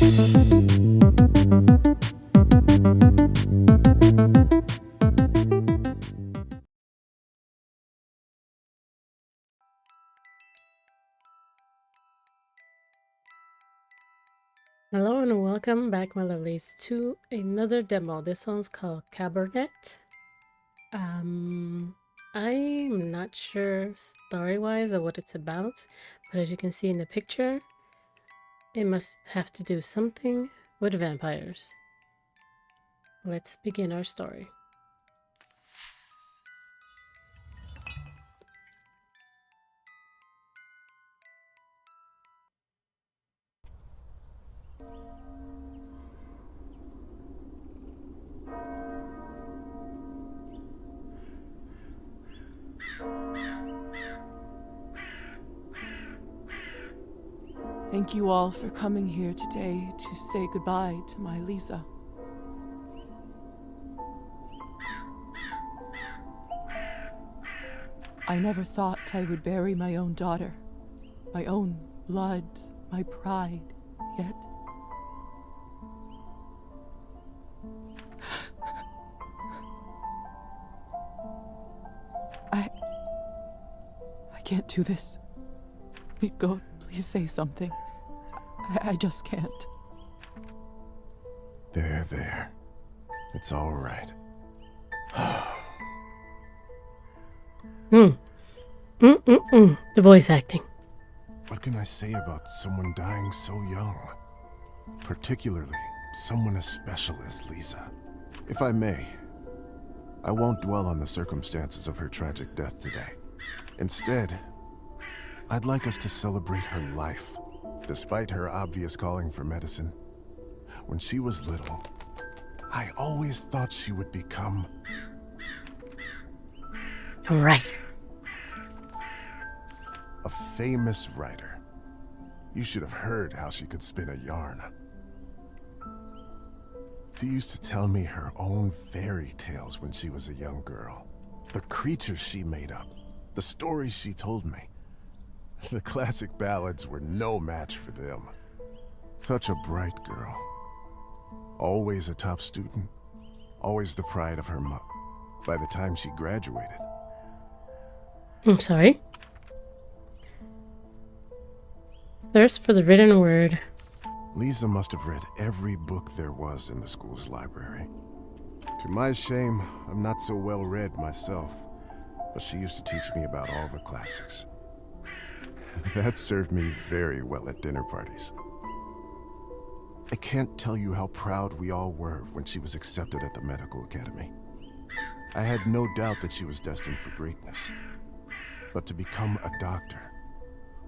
Hello and welcome back, my lovelies, to another demo. This one's called Cabernet. Um, I'm not sure story-wise or what it's about, but as you can see in the picture, it must have to do something with vampires. Let's begin our story. Thank you all for coming here today to say goodbye to my Liza. I never thought I would bury my own daughter, my own blood, my pride, yet I can't do this. God, please say something. I just can't. There. It's all right. The voice acting. What can I say about someone dying so young? Particularly someone as special as Liza. If I may, I won't dwell on the circumstances of her tragic death today. Instead, I'd like us to celebrate her life, despite her obvious calling for medicine. When she was little, I always thought she would become All right. a famous writer. You should have heard how she could spin a yarn. She used to tell me her own fairy tales when she was a young girl. The creatures she made up, the stories she told me. The classic ballads were no match for them. Such a bright girl. Always a top student. Always the pride of her mother. By the time she graduated, I'm sorry. Thirst for the written word. Liza must have read every book there was in the school's library. To my shame, I'm not so well read myself, but she used to teach me about all the classics. That served me very well at dinner parties. I can't tell you how proud we all were when she was accepted at the medical academy. I had no doubt that she was destined for greatness. But to become a doctor,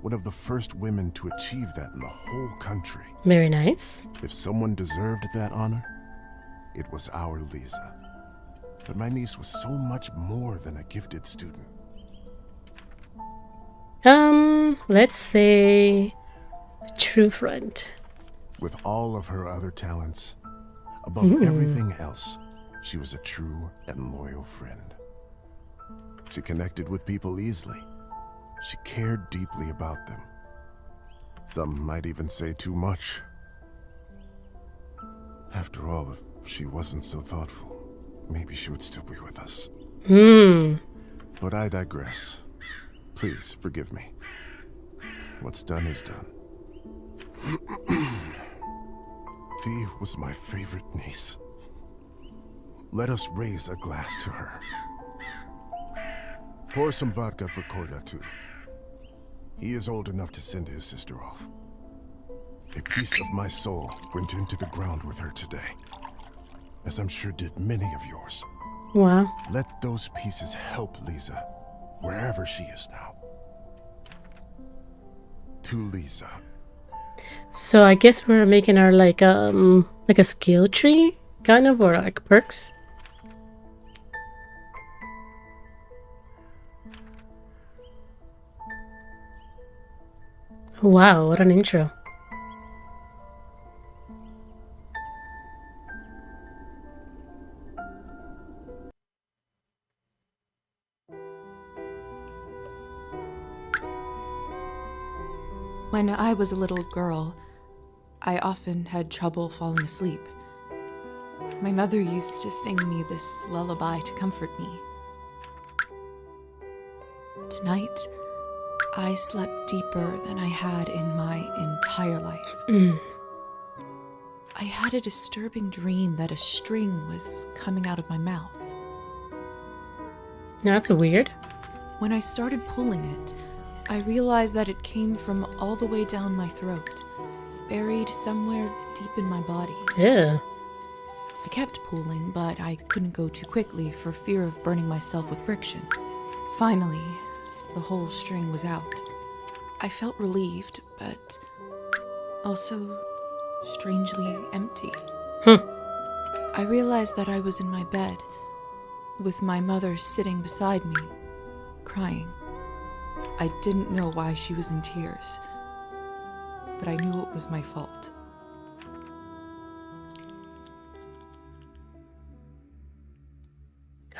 one of the first women to achieve that in the whole country. Very nice. If someone deserved that honor, it was our Liza. But my niece was so much more than a gifted student. Let's say a true friend. With all of her other talents, above everything else, she was a true and loyal friend. She connected with people easily. She cared deeply about them. Some might even say too much. After all, if she wasn't so thoughtful, maybe she would still be with us. But I digress. Please forgive me. What's done is done. She was my favorite niece. Let us raise a glass to her. Pour some vodka for Kolya, too. He is old enough to send his sister off. A piece of my soul went into the ground with her today, as I'm sure did many of yours. Wow. Let those pieces help Liza, wherever she is now. To Liza. So I guess we're making our like a skill tree, kind of, or like perks. Wow, what an intro. When I was a little girl, I often had trouble falling asleep. My mother used to sing me this lullaby to comfort me. Tonight, I slept deeper than I had in my entire life. I had a disturbing dream that a string was coming out of my mouth. That's weird. When I started pulling it, I realized that it came from all the way down my throat, buried somewhere deep in my body. Yeah. I kept pulling, but I couldn't go too quickly for fear of burning myself with friction. Finally, the whole string was out. I felt relieved, but also strangely empty. I realized that I was in my bed, with my mother sitting beside me, crying. I didn't know why she was in tears, but I knew it was my fault.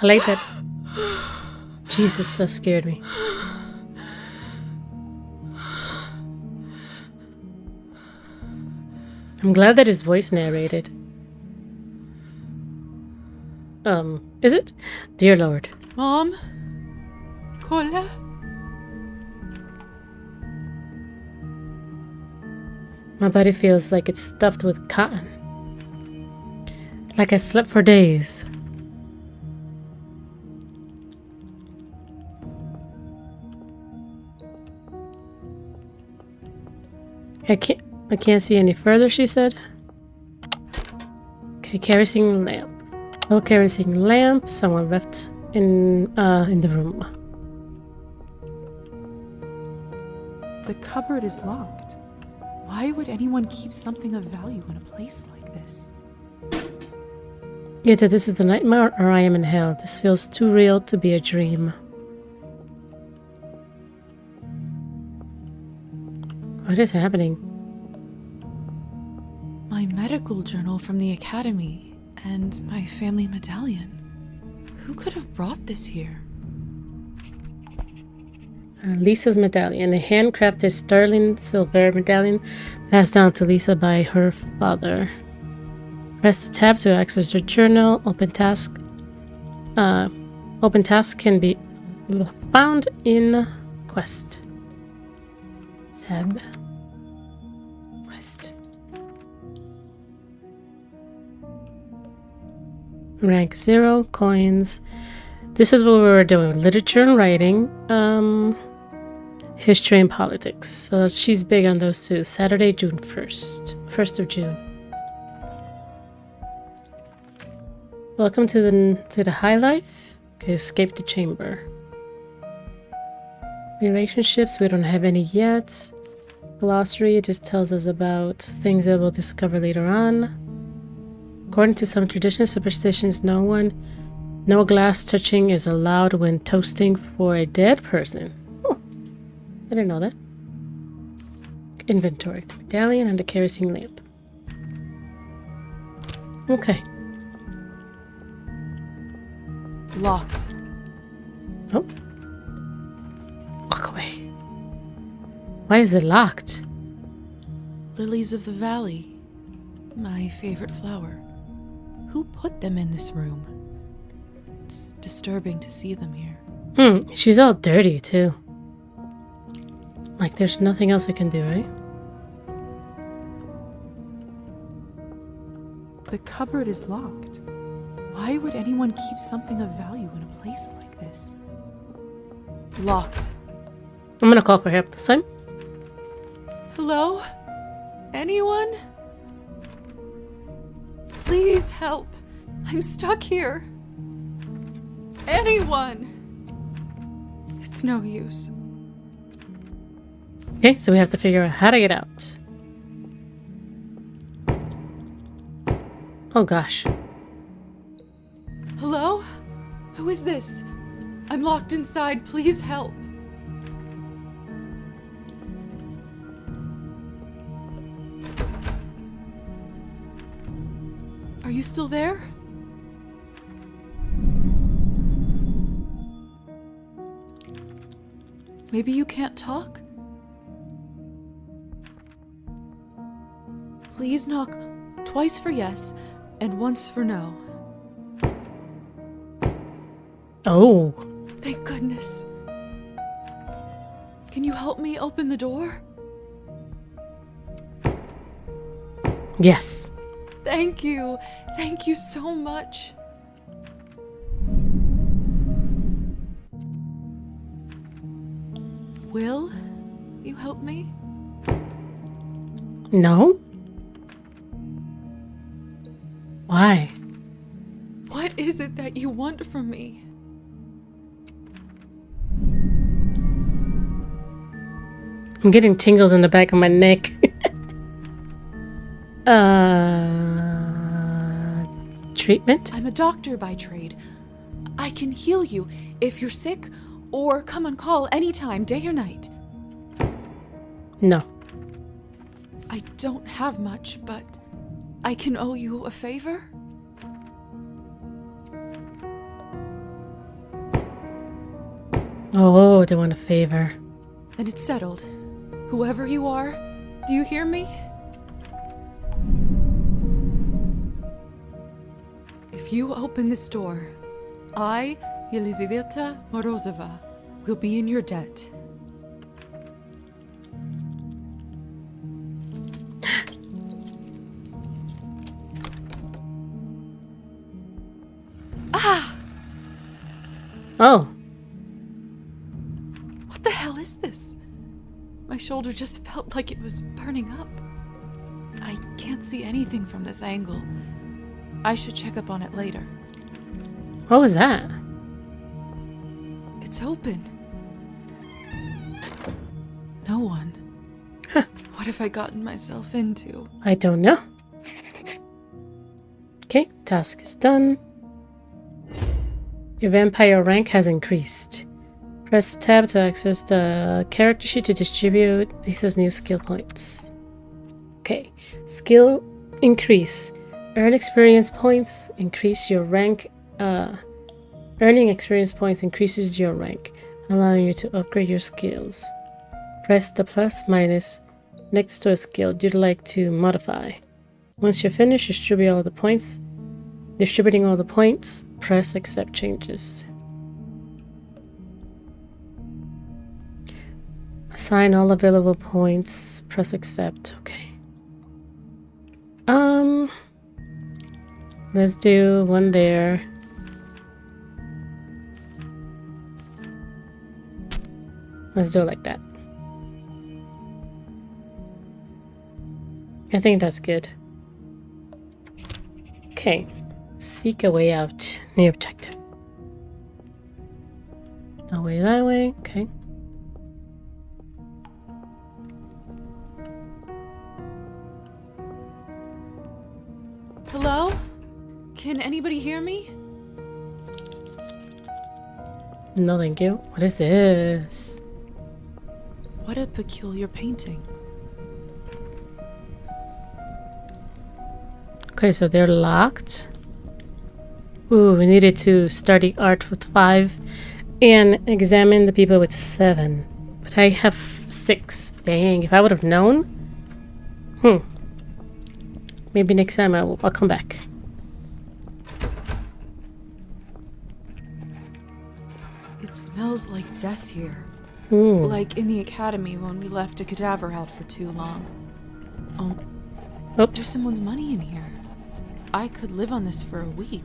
I like that. Jesus, that scared me. I'm glad that his voice narrated. Is it? Dear Lord. Mom? Cola? My body feels like it's stuffed with cotton. Like I slept for days. I can't see any further, she said. Okay, kerosene lamp. Well, kerosene lamp. Someone left in the room. The cupboard is locked. Why would anyone keep something of value in a place like this? Either this is a nightmare or I am in hell. This feels too real to be a dream. What is happening? My medical journal from the academy and my family medallion. Who could have brought this here? Lisa's medallion, a handcrafted sterling silver medallion passed down to Lisa by her father. Press the tab to access your journal. Open task can be found in quest. Tab. Quest. Rank 0, coins. This is what we were doing. Literature and writing. History and politics. So she's big on those two. Saturday, June 1st. 1st of June. Welcome to the high life. Okay, escape the chamber. Relationships, we don't have any yet. Glossary, it just tells us about things that we'll discover later on. According to some traditional superstitions, no glass touching is allowed when toasting for a dead person. Oh, I didn't know that. Inventory, the medallion and the kerosene lamp. Okay. Locked. Oh. Walk away. Why is it locked? Lilies of the valley. My favorite flower. Who put them in this room? It's disturbing to see them here. She's all dirty too. Like there's nothing else we can do, right? The cupboard is locked. Why would anyone keep something of value in a place like this? Locked. I'm gonna call for help this time. Hello? Anyone? Please help. I'm stuck here. Anyone! It's no use. Okay, so we have to figure out how to get out. Oh gosh. Hello? Who is this? I'm locked inside. Please help. Are you still there? Maybe you can't talk? Please knock twice for yes and once for no. Oh. Thank goodness. Can you help me open the door? Yes. Thank you. Thank you so much. Will you help me? No? Why? What is it that you want from me? I'm getting tingles in the back of my neck. Treatment? I'm a doctor by trade. I can heal you if you're sick or come on call anytime, day or night. No. I don't have much, but I can owe you a favor? Oh, they want a favor. Then it's settled. Whoever you are, do you hear me? If you open this door, I, Yelizaveta Morozova, will be in your debt. Oh. What the hell is this? My shoulder just felt like it was burning up. I can't see anything from this angle. I should check up on it later. What was that? It's open. No one. Huh. What have I gotten myself into? I don't know. Okay, task is done. Your vampire rank has increased. Press tab to access the character sheet to distribute Lisa's new skill points. Okay, skill increase. Earn experience points, increase your rank. Earning experience points increases your rank, allowing you to upgrade your skills. Press the plus minus next to a skill you'd like to modify. Once you're finished distributing all the points, press accept changes. Assign all available points, press accept. Okay. Let's do one there. Let's do it like that. I think that's good. Okay. Seek a way out. New objective. No way that way. Okay. Hello? Can anybody hear me? No, thank you. What is this? What a peculiar painting. Okay, so they're locked. Ooh, we needed to study art with 5 and examine the people with 7. But I have 6. Dang, if I would have known. Maybe next time I'll come back. It smells like death here. Ooh. Like in the academy when we left a cadaver out for too long. Oh, Oops. there's someone's money in here. I could live on this for a week.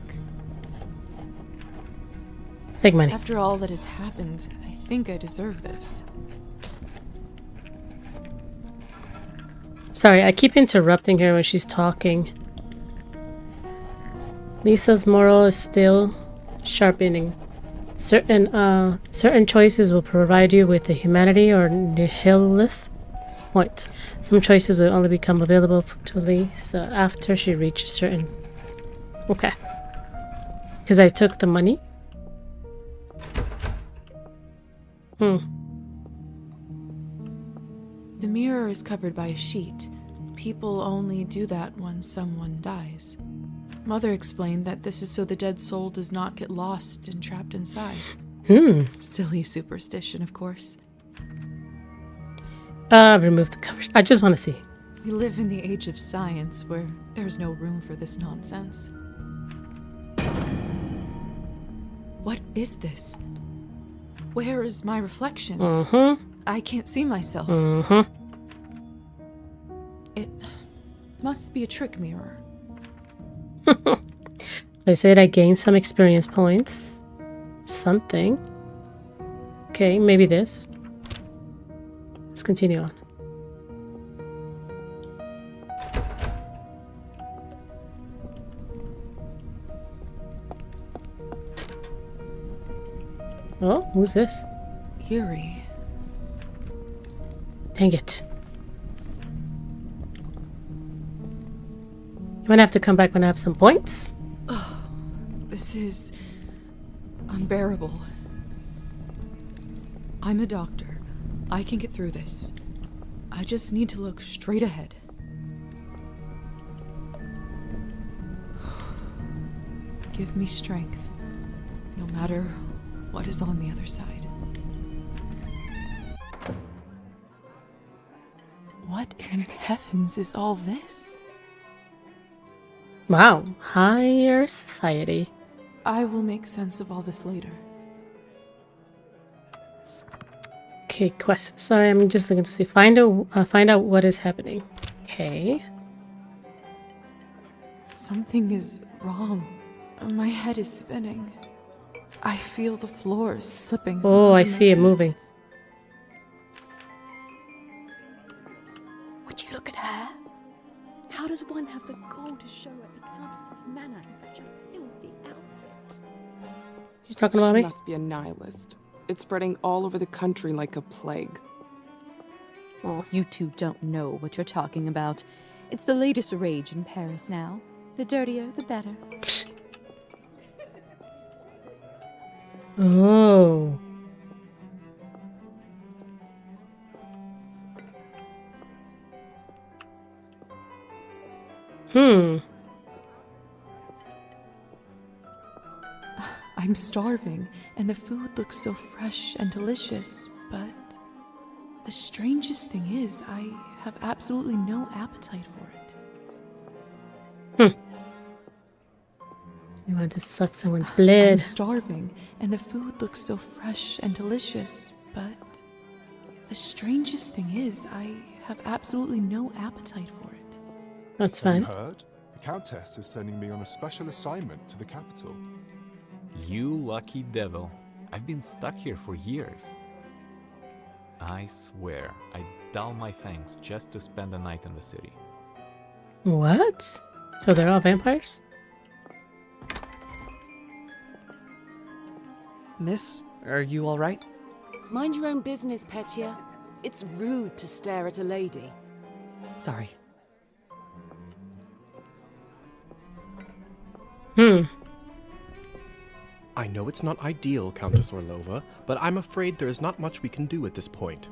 Take money. After all that has happened, I think I deserve this. Sorry, I keep interrupting her when she's talking. Lisa's moral is still sharpening. Certain choices will provide you with the humanity or nihilith points. Some choices will only become available to Lisa after she reaches certain. Okay. Because I took the money. The mirror is covered by a sheet. People only do that when someone dies. Mother explained that this is so the dead soul does not get lost and trapped inside. Silly superstition, of course. Remove the covers. I just want to see. We live in the age of science where there's no room for this nonsense. What is this? Where is my reflection? I can't see myself. It must be a trick mirror. I said I gained some experience points. Something. Okay, maybe this. Let's continue on. Oh, who's this? Eerie. Dang it. I'm gonna have to come back when I have some points. This is unbearable. I'm a doctor. I can get through this. I just need to look straight ahead. Give me strength, no matter what is on the other side. What in heavens is all this? Wow, higher society. I will make sense of all this later. Okay, quest. Sorry, I'm just looking to see. Find out what is happening. Okay. Something is wrong. My head is spinning. I feel the floor slipping. Oh, under I my see it feet. moving. Would you look at her? How does one have the gall to show at the Countess's manor in such a filthy outfit? You talking about She me? must be a nihilist. It's spreading all over the country like a plague. Oh. You two don't know what you're talking about. It's the latest rage in Paris now. The dirtier, the better. Oh. I'm starving, and the food looks so fresh and delicious, but the strangest thing is, I have absolutely no appetite for it. You want to suck someone's I'm blood. starving, and the food looks so fresh and delicious, but the strangest thing is, I have absolutely no appetite for it. That's Have you fine. heard? The Countess is sending me on a special assignment to the capital. You lucky devil. I've been stuck here for years. I swear, I'd dull my fangs just to spend the night in the city. What? So they're all vampires? Miss, are you all right? Mind your own business, Petya. It's rude to stare at a lady. Sorry. I know it's not ideal, Countess Orlova, but I'm afraid there is not much we can do at this point.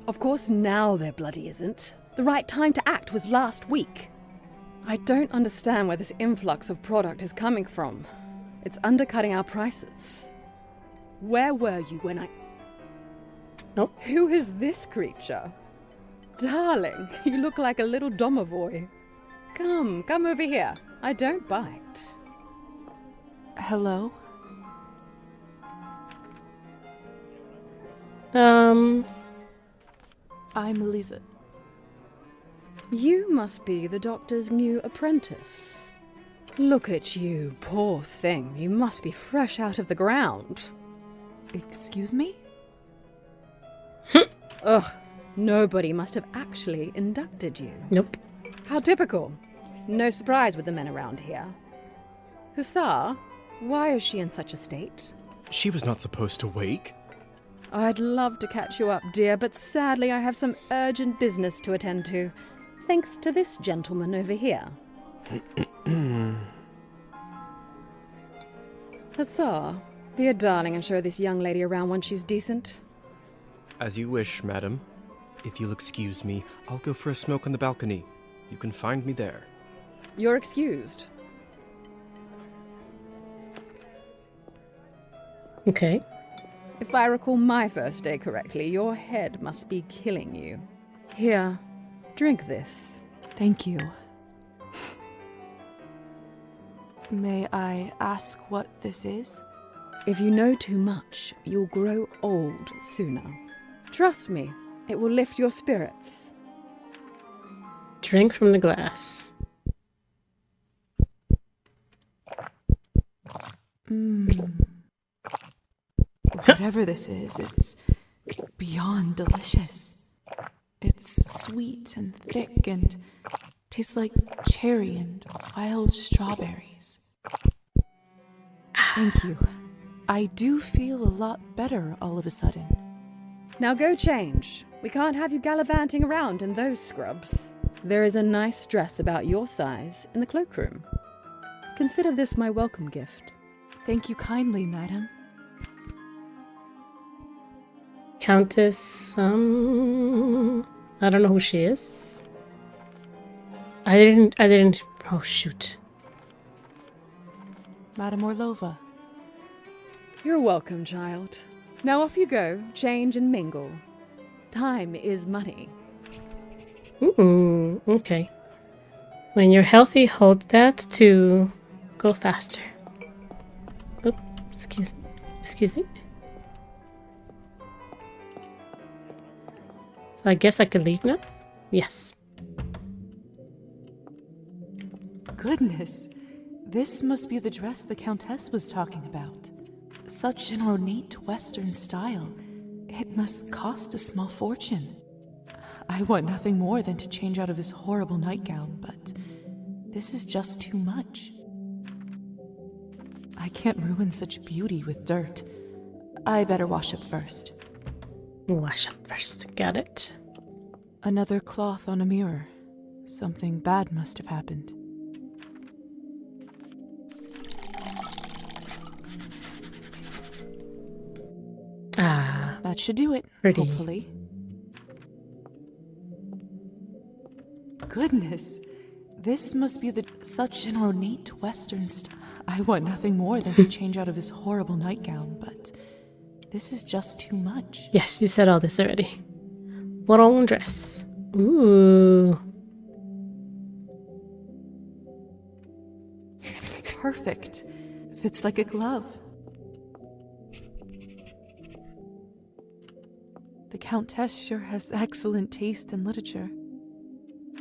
Of course now there bloody isn't. The right time to act was last week. I don't understand where this influx of product is coming from. It's undercutting our prices. Where were you when I... Nope. Who is this creature? Darling, you look like a little domovoy. Come over here. I don't bite. Hello? I'm Liza. You must be the doctor's new apprentice. Look at you, poor thing. You must be fresh out of the ground. Excuse me? Ugh, nobody must have actually inducted you. Nope. How typical. No surprise with the men around here. Hussar, why is she in such a state? She was not supposed to wake. I'd love to catch you up, dear, but sadly I have some urgent business to attend to. Thanks to this gentleman over here. Hussar, be a darling and show this young lady around when she's decent. As you wish, madam. If you'll excuse me, I'll go for a smoke on the balcony. You can find me there. You're excused. Okay. If I recall my first day correctly, your head must be killing you. Here, drink this. Thank you. May I ask what this is? If you know too much, you'll grow old sooner. Trust me, it will lift your spirits. Drink from the glass. Whatever this is, it's beyond delicious. It's sweet and thick and tastes like cherry and wild strawberries. Thank you. I do feel a lot better all of a sudden. Now go change. We can't have you gallivanting around in those scrubs. There is a nice dress about your size in the cloakroom. Consider this my welcome gift. Thank you kindly, madam. Countess, I don't know who she is. I didn't, oh shoot. Madam Orlova. You're welcome, child. Now off you go, change and mingle. Time is money. Okay. When you're healthy, hold that to go faster. Oh, excuse me. Excuse me. So I guess I could leave now? Yes. Goodness, this must be the dress the Countess was talking about. Such an ornate Western style. It must cost a small fortune. I want nothing more than to change out of this horrible nightgown, but this is just too much. I can't ruin such beauty with dirt. I better wash up first. Wash up first. Got it. Another cloth on a mirror. Something bad must have happened. Ah, that should do it, pretty. Hopefully. Goodness, this must be such an ornate Western style. I want nothing more than to change out of this horrible nightgown, but this is just too much. Yes, you said all this already. Long dress. Ooh. It's perfect. Fits like a glove. The Countess sure has excellent taste in literature.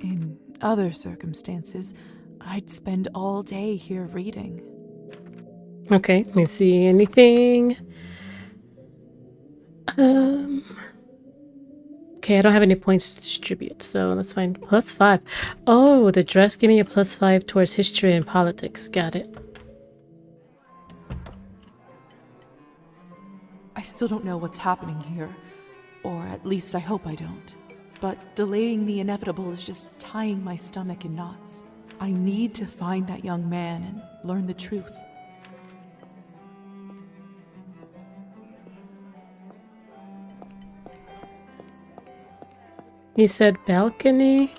In other circumstances, I'd spend all day here reading. Okay, let me see anything. Okay, I don't have any points to distribute, so that's fine. +5. Oh, the dress gave me a +5 towards history and politics. Got it. I still don't know what's happening here, or at least I hope I don't. But delaying the inevitable is just tying my stomach in knots. I need to find that young man and learn the truth. He said balcony.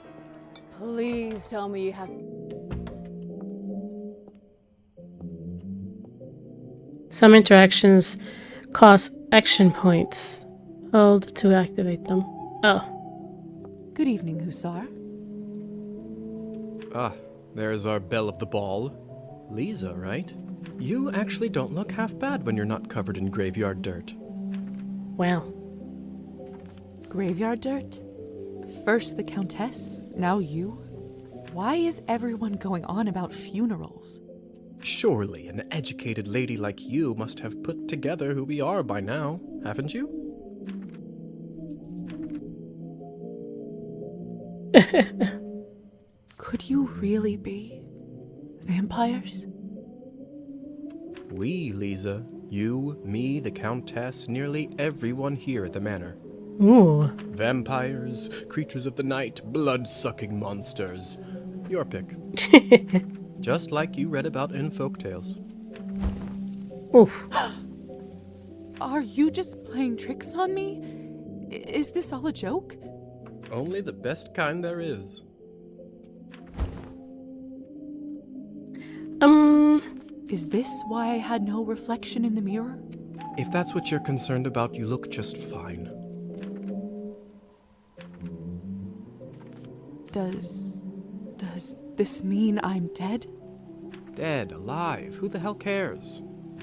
Please tell me you have... Some interactions cost action points. Hold to activate them. Oh. Good evening, Hussar. Ah, there's our belle of the ball. Liza, right? You actually don't look half bad when you're not covered in graveyard dirt. Wow. Graveyard dirt? First the Countess, now you? Why is everyone going on about funerals? Surely an educated lady like you must have put together who we are by now, haven't you? Could you really be vampires? We, Liza. You, me, the Countess, nearly everyone here at the manor. Ooh. Vampires, creatures of the night, blood-sucking monsters. Your pick. Just like you read about in folktales. Oof. Are you just playing tricks on me? Is this all a joke? Only the best kind there is. Is this why I had no reflection in the mirror? If that's what you're concerned about, you look just fine. Does this mean I'm dead? Dead, alive, who the hell cares?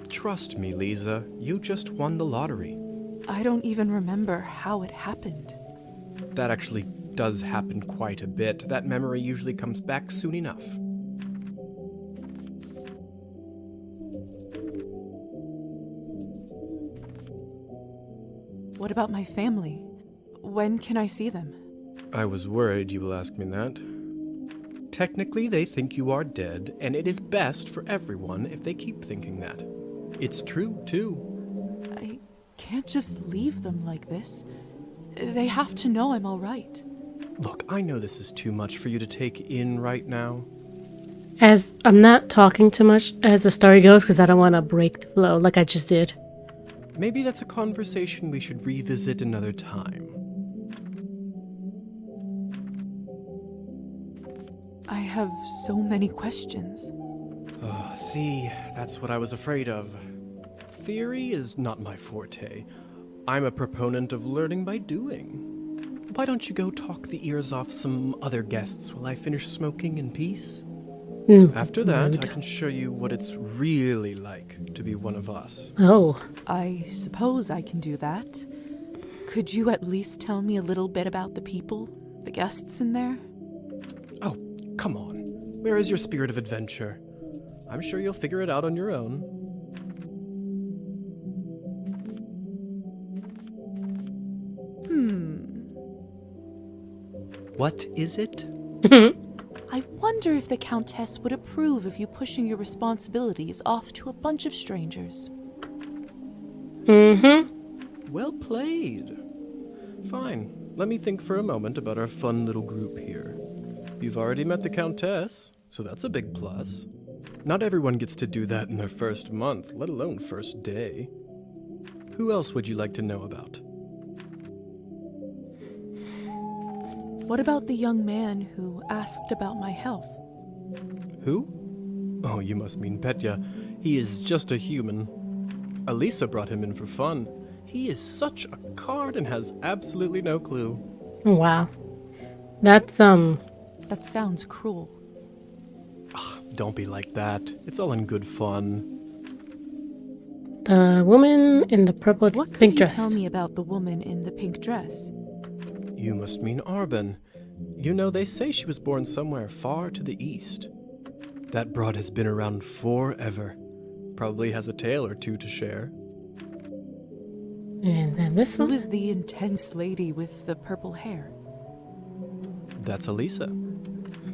Trust me, Liza, you just won the lottery. I don't even remember how it happened. That actually does happen quite a bit. That memory usually comes back soon enough. What about my family? When can I see them? I was worried you will ask me that. Technically, they think you are dead, and it is best for everyone if they keep thinking that. It's true, too. I can't just leave them like this. They have to know I'm all right. Look, I know this is too much for you to take in right now. As I'm not talking too much as the story goes because I don't want to break the flow like I just did. Maybe that's a conversation we should revisit another time. I have so many questions. See, that's what I was afraid of. Theory is not my forte. I'm a proponent of learning by doing. Why don't you go talk the ears off some other guests while I finish smoking in peace? After that, I can show you what it's really like to be one of us. Oh. I suppose I can do that. Could you at least tell me a little bit about the people, the guests in there? Oh, come on. Where is your spirit of adventure? I'm sure you'll figure it out on your own. What is it? I wonder if the Countess would approve of you pushing your responsibilities off to a bunch of strangers. Well played. Fine. Let me think for a moment about our fun little group here. You've already met the Countess, so that's a big plus. Not everyone gets to do that in their first month, let alone first day. Who else would you like to know about? What about the young man who asked about my health? Who? Oh, you must mean Petya. He is just a human. Elisa brought him in for fun. He is such a card and has absolutely no clue. Wow. That's, That sounds cruel. Don't be like that. It's all in good fun. the woman in the purple What could pink you dress. tell me about the woman in the pink dress? You must mean Arben. You know, they say she was born somewhere far to the east. That broad has been around forever. Probably has a tale or two to share. And then this Who one. is the intense lady with the purple hair? That's Elisa.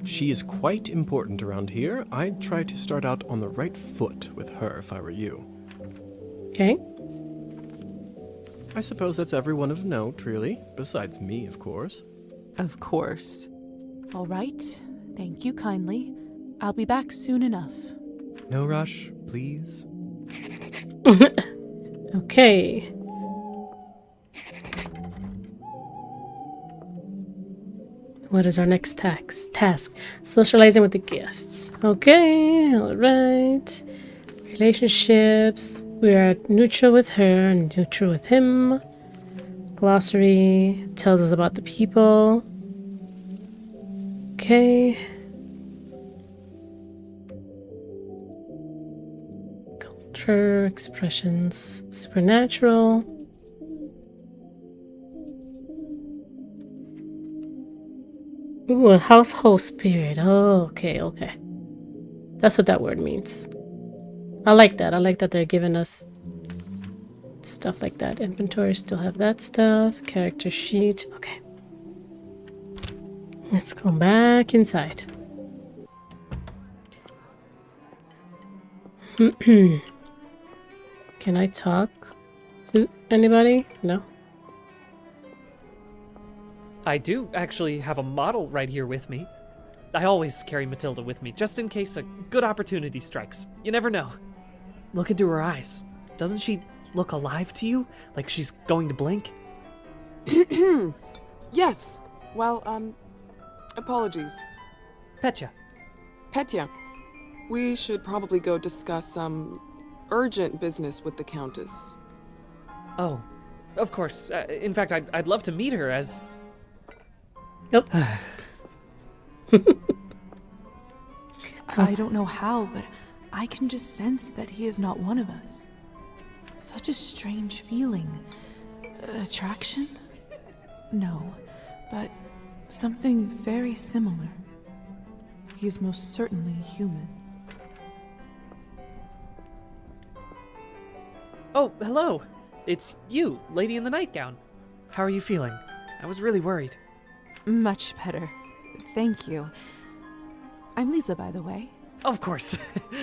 She is quite important around here. I'd try to start out on the right foot with her if I were you. Okay. I suppose that's everyone of note, really. Besides me, of course. Of course. All right. Thank you kindly. I'll be back soon enough. No rush, please. Okay. What is our next task? Socializing with the guests. Okay, alright. Relationships. We are neutral with her and neutral with him. Glossary tells us about the people. Okay. Culture, expressions, supernatural. Ooh, a household spirit. Oh, okay, okay. That's what that word means. I like that. I like that they're giving us stuff like that. Inventory still have that stuff. Character sheet. Okay. Let's go back inside. Can I talk to anybody? No. I do actually have a model right here with me. I always carry Matilda with me, just in case a good opportunity strikes. You never know. Look into her eyes. Doesn't she look alive to you? Like she's going to blink? Yes. Well, apologies. Petya. Petya, we should probably go discuss some urgent business with the Countess. Oh, of course. In fact, I'd love to meet her as... Yep. I don't know how, but I can just sense that he is not one of us. Such a strange feeling. Attraction? No, but something very similar. He is most certainly human. Oh, hello. It's you, lady in the nightgown. How are you feeling? I was really worried. Much better. Thank you. I'm Liza, by the way. Of course.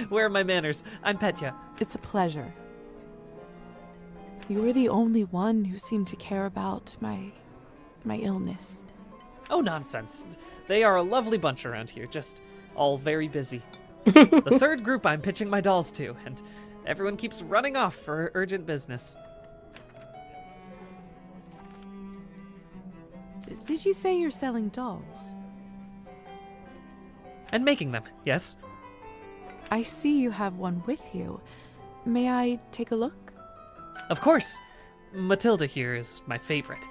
Where are my manners? I'm Petya. It's a pleasure. You were the only one who seemed to care about my illness. Oh, nonsense. They are a lovely bunch around here, just all very busy. The third group I'm pitching my dolls to, and everyone keeps running off for urgent business. Did you say you're selling dolls? And making them, yes. I see you have one with you. May I take a look? Of course. Matilda here is my favorite.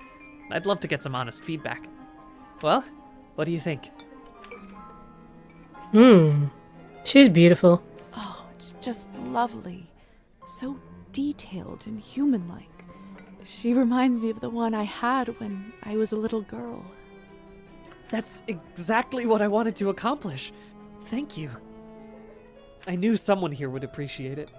I'd love to get some honest feedback. Well, what do you think? She's beautiful. Oh, it's just lovely. So detailed and human-like. She reminds me of the one I had when I was a little girl. That's exactly what I wanted to accomplish. Thank you. I knew someone here would appreciate it.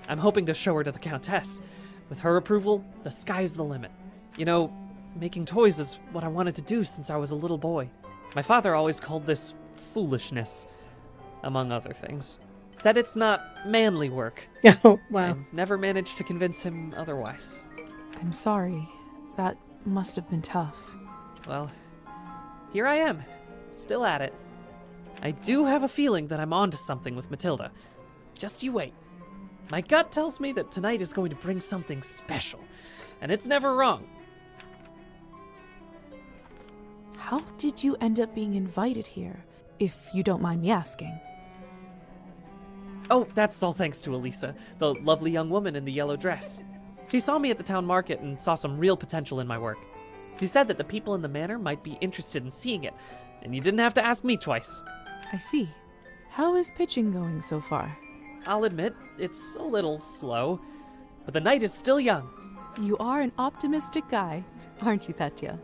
I'm hoping to show her to the Countess. With her approval, the sky's the limit. You know, making toys is what I wanted to do since I was a little boy. My father always called this foolishness, among other things. Said it's not manly work. Oh, wow. I never managed to convince him otherwise. I'm sorry. That must have been tough. Well, here I am, still at it. I do have a feeling that I'm onto something with Matilda. Just you wait. My gut tells me that tonight is going to bring something special, and it's never wrong. How did you end up being invited here, if you don't mind me asking? Oh, that's all thanks to Elisa, the lovely young woman in the yellow dress. She saw me at the town market and saw some real potential in my work. She said that the people in the manor might be interested in seeing it, and you didn't have to ask me twice. I see. How is pitching going so far? I'll admit, it's a little slow, but the night is still young. You are an optimistic guy, aren't you, Petya?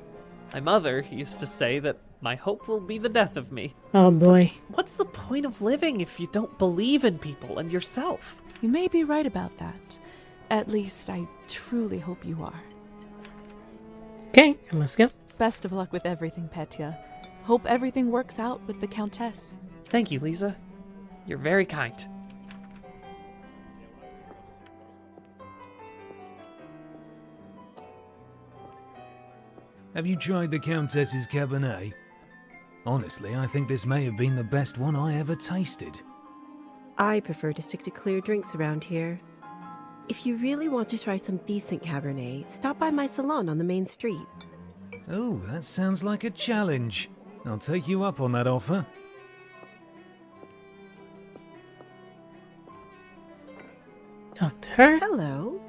My mother used to say that my hope will be the death of me. Oh boy. What's the point of living if you don't believe in people and yourself? You may be right about that. At least I truly hope you are. Okay, let's go. Best of luck with everything, Petya. Hope everything works out with the Countess. Thank you, Liza. You're very kind. Have you tried the Countess's Cabernet? Honestly, I think this may have been the best one I ever tasted. I prefer to stick to clear drinks around here. If you really want to try some decent Cabernet, stop by my salon on the main street. Oh, that sounds like a challenge. I'll take you up on that offer. Talk to her. Hello.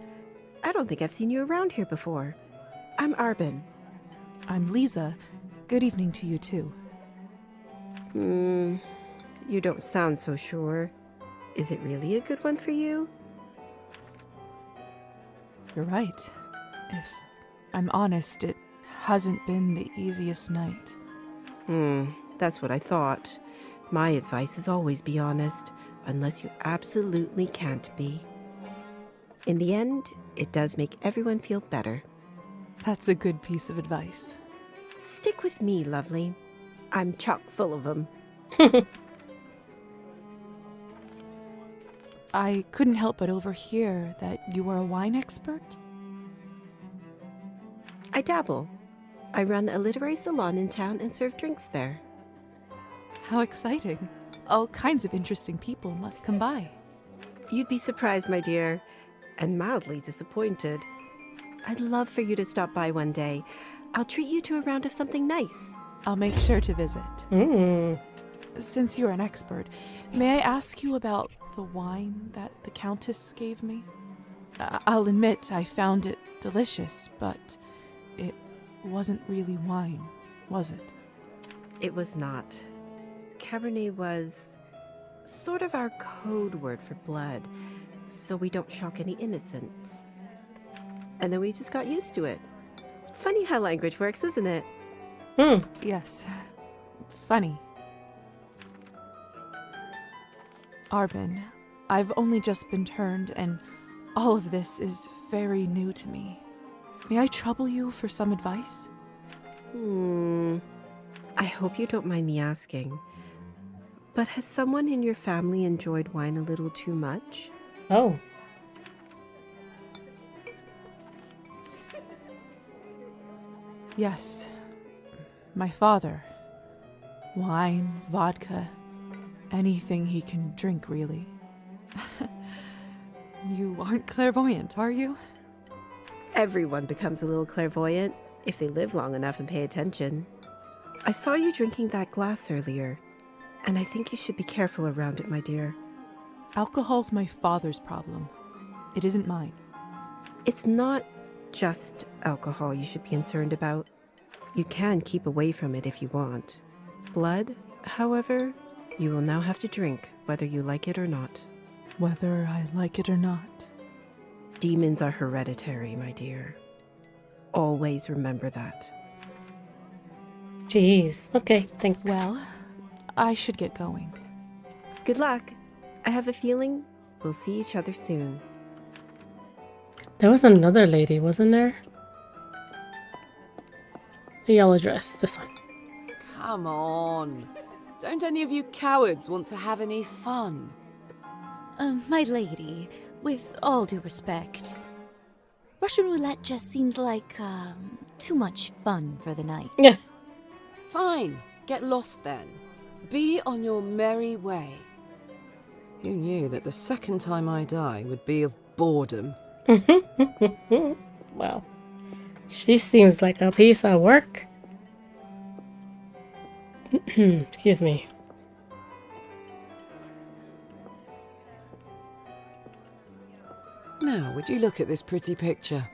I don't think I've seen you around here before. I'm Arbin. I'm Liza. Good evening to you, too. You don't sound so sure. Is it really a good one for you? You're right. If I'm honest, it hasn't been the easiest night. That's what I thought. My advice is always be honest, unless you absolutely can't be. In the end, it does make everyone feel better. That's a good piece of advice. Stick with me, lovely. I'm chock full of them. I couldn't help but overhear that you are a wine expert? I dabble. I run a literary salon in town and serve drinks there. How exciting. All kinds of interesting people must come by. You'd be surprised, my dear, and mildly disappointed. I'd love for you to stop by one day. I'll treat you to a round of something nice. I'll make sure to visit. Since you're an expert, may I ask you about the wine that the Countess gave me? I'll admit I found it delicious, but it wasn't really wine, was it? It was not. Cabernet was sort of our code word for blood, so we don't shock any innocents. And then we just got used to it. Funny how language works, isn't it? Yes. Funny. Arbin, I've only just been turned, and all of this is very new to me. May I trouble you for some advice? I hope you don't mind me asking, but has someone in your family enjoyed wine a little too much? Oh. Yes. My father. Wine, vodka, anything he can drink, really. You aren't clairvoyant, are you? Everyone becomes a little clairvoyant if they live long enough and pay attention. I saw you drinking that glass earlier, and I think you should be careful around it, my dear. Alcohol's my father's problem. It isn't mine. It's not just alcohol you should be concerned about. You can keep away from it if you want. Blood, however, you will now have to drink, whether you like it or not. Whether I like it or not. Demons are hereditary, my dear. Always remember that. Jeez. Okay, thanks. Well, I should get going. Good luck. I have a feeling we'll see each other soon. There was another lady, wasn't there? A yellow dress, this one. Come on. Don't any of you cowards want to have any fun? My lady, with all due respect, Russian roulette just seems like, too much fun for the night. Yeah. Fine. Get lost then. Be on your merry way. Who knew that the second time I die would be of boredom? Wow. She seems like a piece of work. Excuse me. Now, would you look at this pretty picture?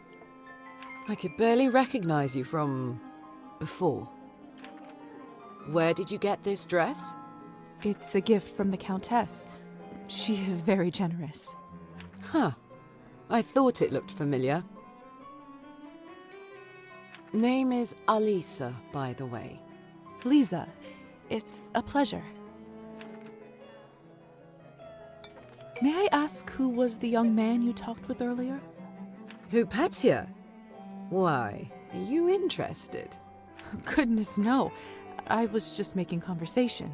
I could barely recognize you from before. Where did you get this dress? It's a gift from the Countess. She is very generous. Huh. I thought it looked familiar. Name is Alisa, by the way. Liza, it's a pleasure. May I ask who was the young man you talked with earlier? Who, Petya? Why, are you interested? Goodness, no. I was just making conversation.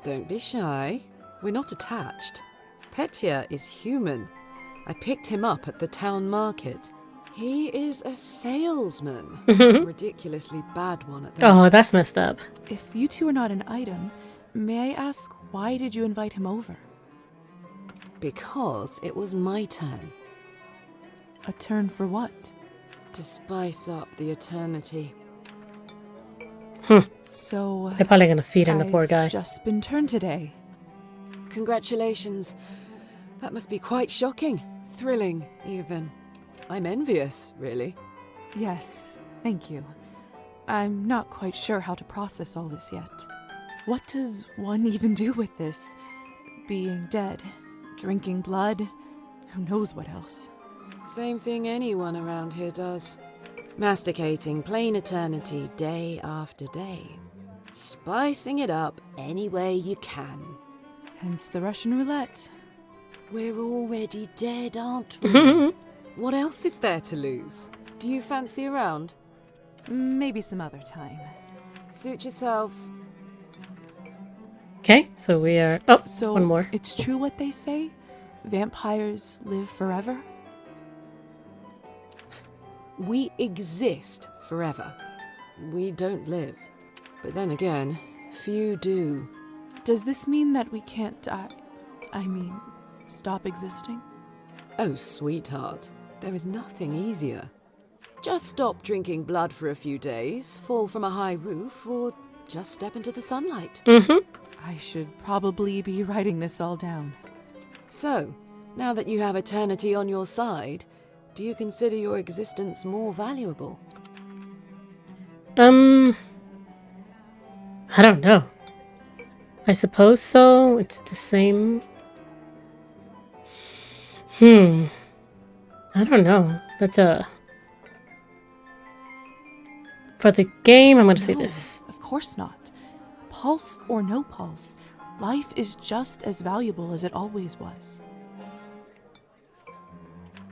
Don't be shy. We're not attached. Petya is human. I picked him up at the town market. He is a salesman. A ridiculously bad one at that. Oh, that's messed up. If you two are not an item, may I ask why did you invite him over? Because it was my turn. A turn for what? To spice up the eternity. So They're probably gonna feed on the poor guy. I've just been turned today. Congratulations. That must be quite shocking. Thrilling, even. I'm envious, really. Yes, thank you. I'm not quite sure how to process all this yet. What does one even do with this? Being dead, drinking blood, who knows what else? Same thing anyone around here does. Masticating plain eternity day after day. Spicing it up any way you can. Hence the Russian roulette. We're already dead, aren't we? What else is there to lose? Do you fancy a round? Maybe some other time. Suit yourself. Okay, so we are... Oh, so one more. It's true what they say? Vampires live forever? We exist forever. We don't live. But then again, few do. Does this mean that we can't, stop existing? Oh, sweetheart, there is nothing easier. Just stop drinking blood for a few days, fall from a high roof, or just step into the sunlight. I should probably be writing this all down. So, now that you have eternity on your side, do you consider your existence more valuable? I don't know. I suppose so. It's the same. I don't know. That's a... For the game, I'm going to say No, this. of course not. Pulse or no pulse, life is just as valuable as it always was.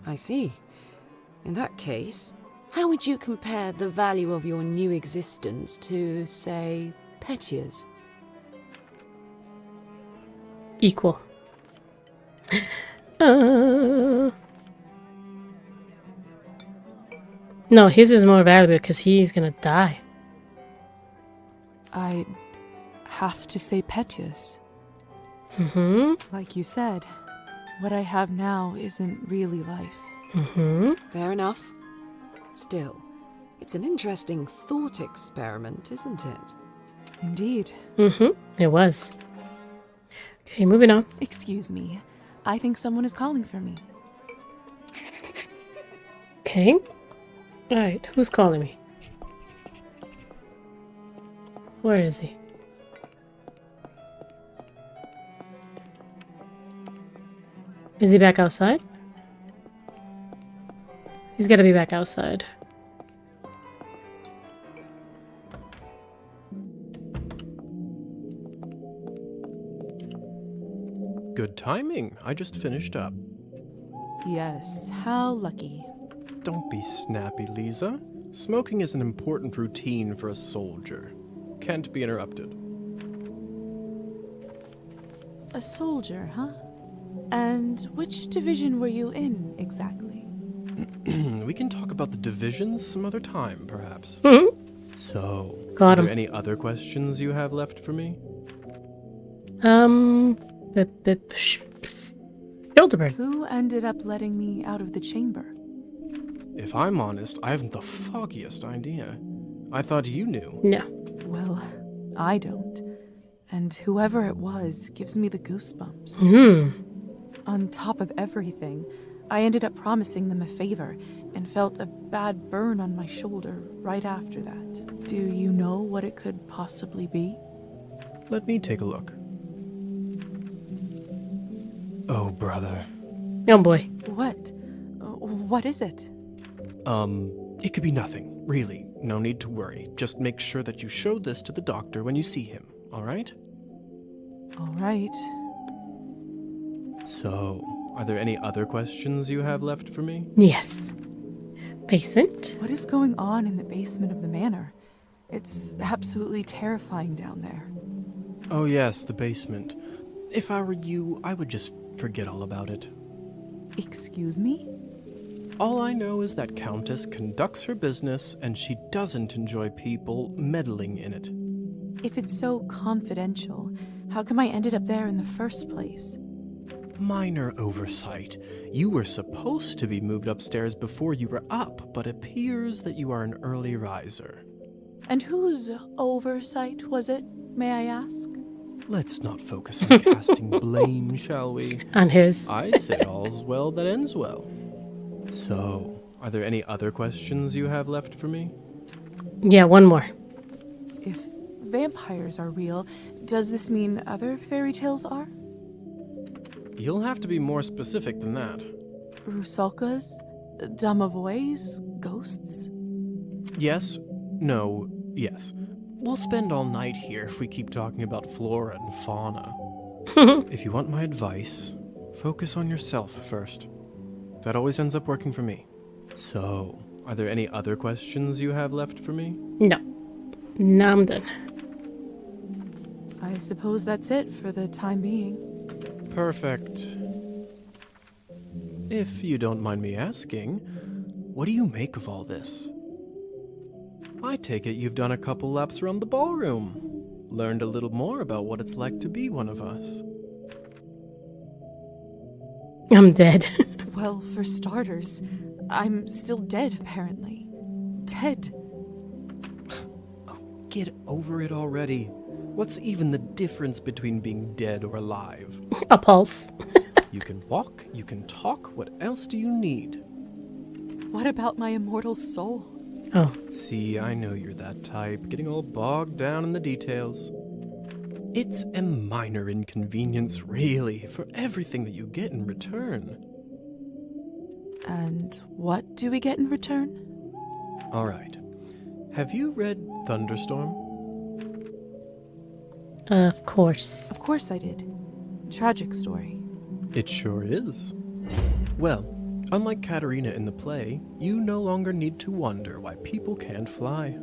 I see. In that case, how would you compare the value of your new existence to, say, Petya's? Equal. No, his is more valuable because he's gonna die. I'd have to say Petya's. Like you said, what I have now isn't really life. Fair enough. Still, it's an interesting thought experiment, isn't it? Indeed. It was. Okay, moving on. Excuse me. I think someone is calling for me. Okay. Alright, who's calling me? Where is he? Is he back outside? He's gotta be back outside. Good timing. I just finished up. Yes, how lucky. Don't be snappy, Liza. Smoking is an important routine for a soldier. Can't be interrupted. A soldier, huh? And which division were you in, exactly? We can talk about the divisions some other time, perhaps. So, Got are him. there any other questions you have left for me? Hildebrand. Who ended up letting me out of the chamber? If I'm honest, I haven't the foggiest idea. I thought you knew. No. Well, I don't. And whoever it was gives me the goosebumps. On top of everything, I ended up promising them a favor and felt a bad burn on my shoulder right after that. Do you know what it could possibly be? Let me take a look. Oh, brother. Oh boy. What? What is it? It could be nothing, really. No need to worry. Just make sure that you show this to the doctor when you see him, alright? Alright. So, are there any other questions you have left for me? Yes. Basement. What is going on in the basement of the manor? It's absolutely terrifying down there. Oh yes, the basement. If I were you, I would just forget all about it. Excuse me? All I know is that Countess conducts her business and she doesn't enjoy people meddling in it. If it's so confidential, how come I ended up there in the first place? Minor oversight. You were supposed to be moved upstairs before you were up, but appears that you are an early riser. And whose oversight was it, may I ask? Let's not focus on casting blame, shall we? On his. I say all's well that ends well. So, are there any other questions you have left for me? Yeah, one more. If vampires are real, does this mean other fairy tales are? You'll have to be more specific than that. Rusalkas? Domovoys? Ghosts? Yes, no, yes. We'll spend all night here if we keep talking about flora and fauna. If you want my advice, focus on yourself first. That always ends up working for me. So, are there any other questions you have left for me? No. Now I'm done. I suppose that's it for the time being. Perfect. If you don't mind me asking, what do you make of all this? I take it you've done a couple laps around the ballroom. Learned a little more about what it's like to be one of us. I'm dead. Well, for starters, I'm still dead, apparently. Dead. Get over it already. What's even the difference between being dead or alive? A pulse. You can walk, you can talk, what else do you need? What about my immortal soul? Oh. See, I know you're that type, getting all bogged down in the details. It's a minor inconvenience, really, for everything that you get in return. And what do we get in return? All right. Have you read Thunderstorm? Of course. Of course I did. Tragic story. It sure is. Well, unlike Katerina in the play, you no longer need to wonder why people can't fly.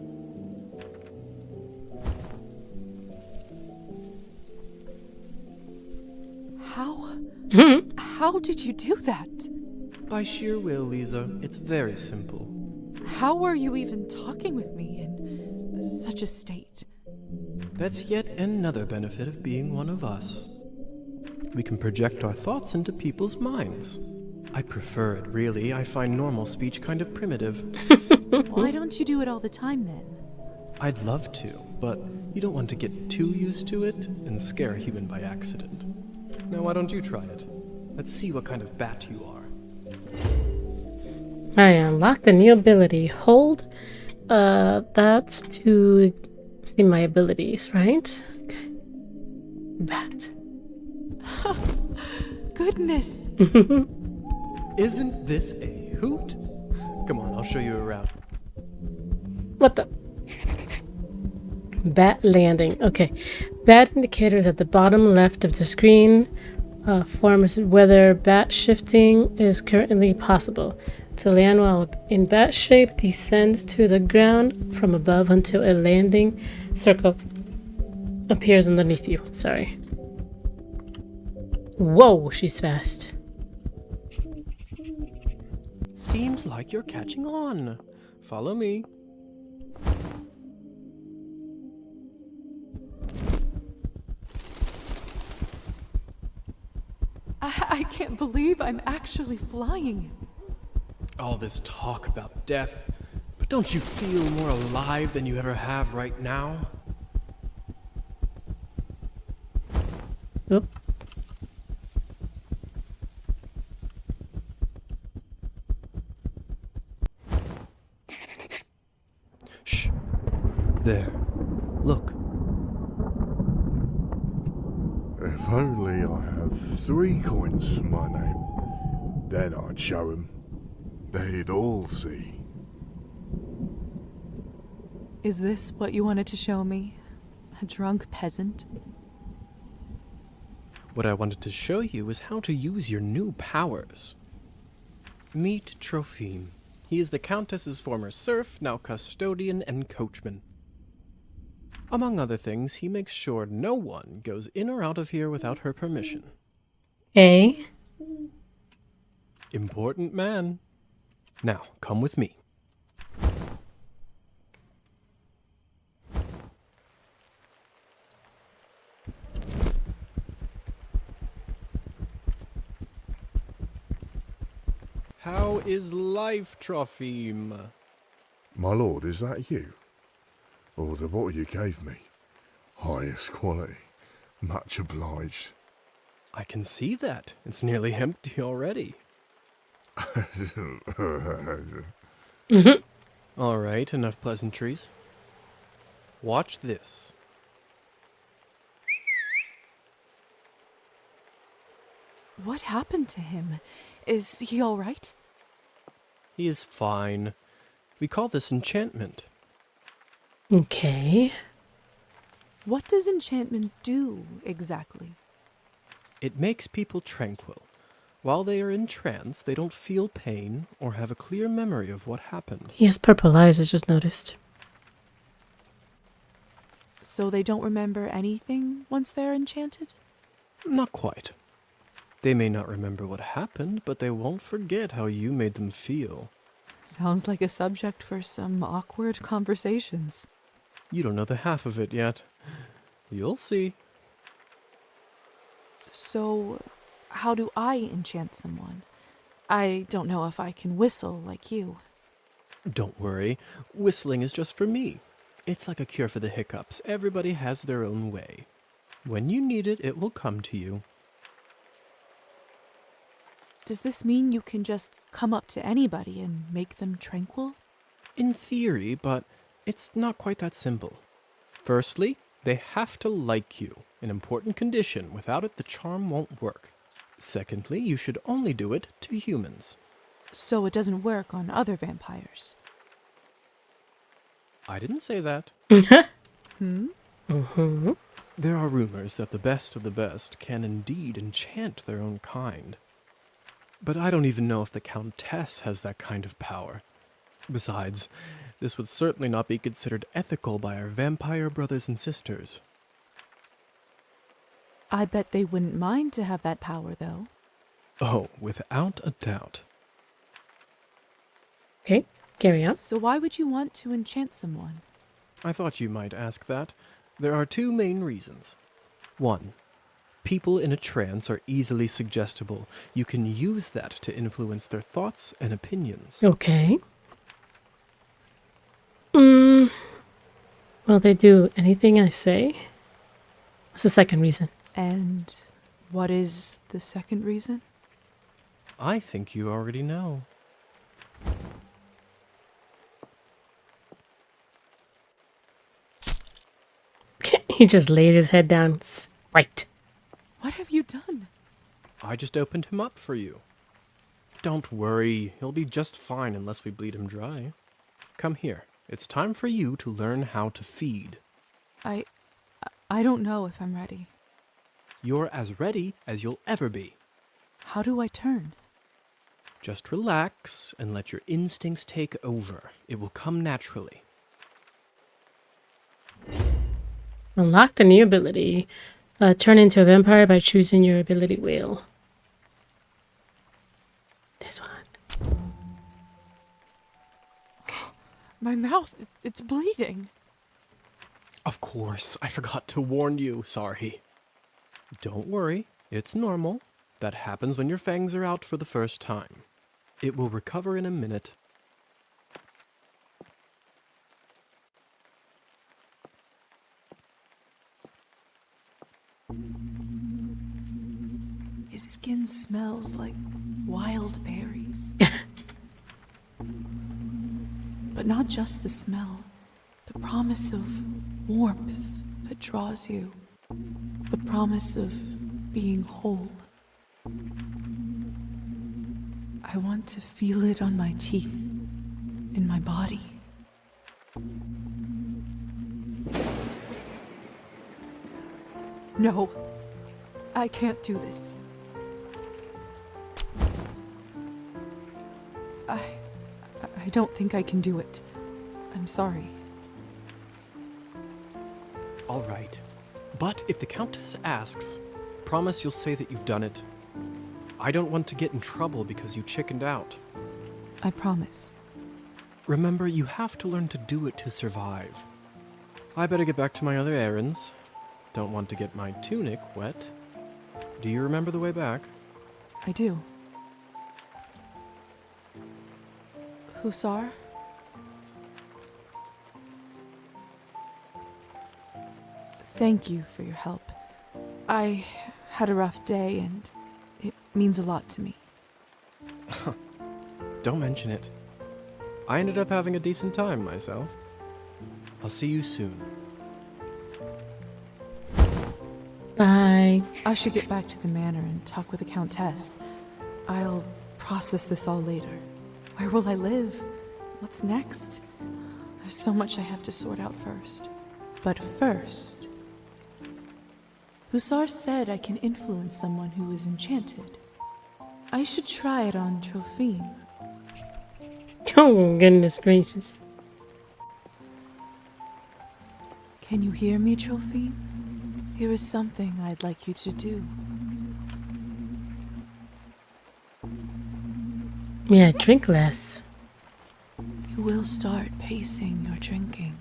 How did you do that? By sheer will, Liza. It's very simple. How are you even talking with me in such a state? That's yet another benefit of being one of us. We can project our thoughts into people's minds. I prefer it, really. I find normal speech kind of primitive. Why don't you do it all the time, then? I'd love to, but you don't want to get too used to it and scare a human by accident. Now, why don't you try it? Let's see what kind of bat you are. I unlocked a new ability. Hold that's to see my abilities, right? Okay. Bat. Goodness. Isn't this a hoot? Come on, I'll show you around. What the? Bat landing. Okay. Bat indicators at the bottom left of the screen forms whether bat shifting is currently possible. To land while in bat shape, descend to the ground from above until a landing circle appears underneath you. Sorry. Whoa, she's fast. Seems like you're catching on. Follow me. I can't believe I'm actually flying. All this talk about death, but don't you feel more alive than you ever have right now? Oop. Shh. There. Look. If only I had 3 coins to my name, then I'd show 'em. They'd all see. Is this what you wanted to show me? A drunk peasant? What I wanted to show you is how to use your new powers. Meet Trophime. He is the Countess's former serf, now custodian and coachman. Among other things, he makes sure no one goes in or out of here without her permission. A. Important man. Now, come with me. How is life, Trophime? My lord, is that you? Oh, the bottle you gave me. Highest quality. Much obliged. I can see that. It's nearly empty already. All right, enough pleasantries. Watch this. What happened to him? Is he all right? He is fine. We call this enchantment. Okay. What does enchantment do, exactly? It makes people tranquil. While they are in trance, they don't feel pain or have a clear memory of what happened. He has purple eyes, I just noticed. So they don't remember anything once they're enchanted? Not quite. They may not remember what happened, but they won't forget how you made them feel. Sounds like a subject for some awkward conversations. You don't know the half of it yet. You'll see. So, how do I enchant someone? I don't know if I can whistle like you. Don't worry. Whistling is just for me. It's like a cure for the hiccups. Everybody has their own way. When you need it, it will come to you. Does this mean you can just come up to anybody and make them tranquil? In theory, but it's not quite that simple. Firstly, they have to like you. an important condition. Without it, the charm won't work. Secondly, you should only do it to humans. So it doesn't work on other vampires. I didn't say that. Mm-hmm. There are rumors that the best of the best can indeed enchant their own kind. But I don't even know if the Countess has that kind of power. Besides, this would certainly not be considered ethical by our vampire brothers and sisters. I bet they wouldn't mind to have that power, though. Oh, without a doubt. Okay, carry on. So why would you want to enchant someone? I thought you might ask that. There are two main reasons. One, people in a trance are easily suggestible. You can use that to influence their thoughts and opinions. Okay. Will they do anything I say? What's the second reason? And what is the second reason? I think you already know. He just laid his head down. Right. What have you done? I just opened him up for you. Don't worry, he'll be just fine unless we bleed him dry. Come here. It's time for you to learn how to feed. I don't know if I'm ready. You're as ready as you'll ever be. How do I turn? Just relax and let your instincts take over. It will come naturally. Unlock the new ability. Turn into a vampire by choosing your ability wheel. This one. My mouth, it's bleeding. Of course, I forgot to warn you. Sorry. Don't worry, it's normal. That happens when your fangs are out for the first time. It will recover in a minute. His skin smells like wild berries. But not just the smell. The promise of warmth that draws you. The promise of being whole. I want to feel it on my teeth, in my body. No, I can't do this. I don't think I can do it. I'm sorry. All right. But if the Countess asks, promise you'll say that you've done it. I don't want to get in trouble because you chickened out. I promise. Remember, you have to learn to do it to survive. I better get back to my other errands. Don't want to get my tunic wet. Do you remember the way back? I do. Hussar? Thank you for your help. I had a rough day and it means a lot to me. Don't mention it. I ended up having a decent time myself. I'll see you soon. Bye. I should get back to the manor and talk with the Countess. I'll process this all later. Where will I live? What's next? There's so much I have to sort out first. But first, Hussar said I can influence someone who is enchanted. I should try it on Trophine. Oh, goodness gracious. Can you hear me, Trophine? Here is something I'd like you to do. Yeah, drink less. You will start pacing your drinking.